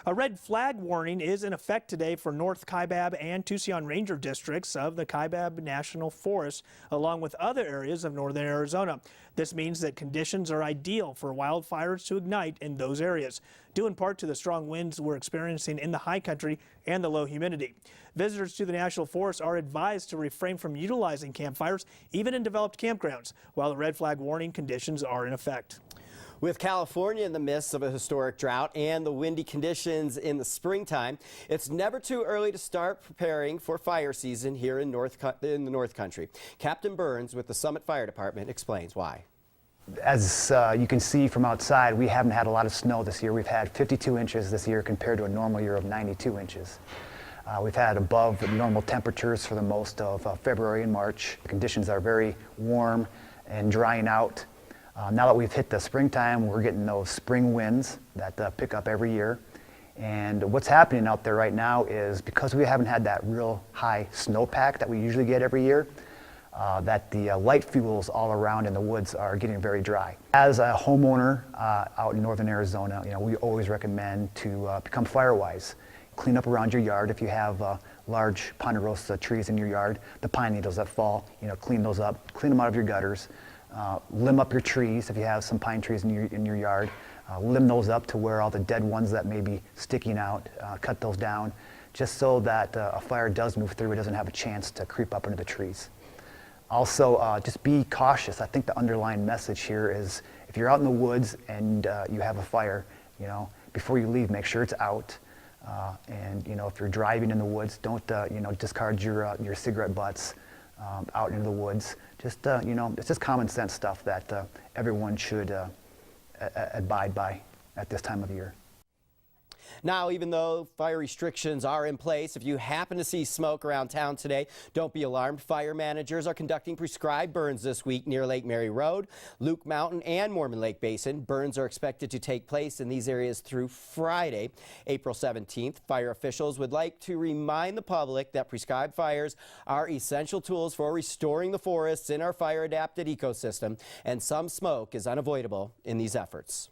A red flag warning is in effect today for North Kaibab and Tusayan ranger districts of the Kaibab National Forest, along with other areas of northern Arizona. This means that conditions are ideal for wildfires to ignite in those areas, due in part to the strong winds we're experiencing in the high country and the low humidity. Visitors to the National Forest are advised to refrain from utilizing campfires, even in developed campgrounds, while the red flag warning conditions are in effect. With California in the midst of a historic drought and the windy conditions in the springtime, it's never too early to start preparing for fire season here in the North Country. Captain Burns with the Summit Fire Department explains why. As you can see from outside, we haven't had a lot of snow this year. We've had 52 inches this year compared to a normal year of 92 inches. We've had above normal temperatures for the most of February and March. The conditions are very warm and drying out. Now that we've hit the springtime, we're getting those spring winds that pick up every year. And what's happening out there right now is because we haven't had that real high snowpack that we usually get every year, that the light fuels all around in the woods are getting very dry. As a homeowner out in northern Arizona, we always recommend to become fire-wise. Clean up around your yard. If you have large ponderosa trees in your yard, the pine needles that fall, clean those up, clean them out of your gutters. Limb up your trees if you have some pine trees in your yard. Limb those up to where all the dead ones that may be sticking out, cut those down, just so that a fire does move through, it doesn't have a chance to creep up into the trees. Also, just be cautious. I think the underlying message here is if you're out in the woods and you have a fire, before you leave, make sure it's out. And if you're driving in the woods, don't discard your cigarette butts out into the woods. Just it's just common sense stuff that everyone should abide by at this time of year. Now, even though fire restrictions are in place, if you happen to see smoke around town today, don't be alarmed. Fire managers are conducting prescribed burns this week near Lake Mary Road, Luke Mountain, and Mormon Lake Basin. Burns are expected to take place in these areas through Friday, April 17th. Fire officials would like to remind the public that prescribed fires are essential tools for restoring the forests in our fire-adapted ecosystem, and some smoke is unavoidable in these efforts.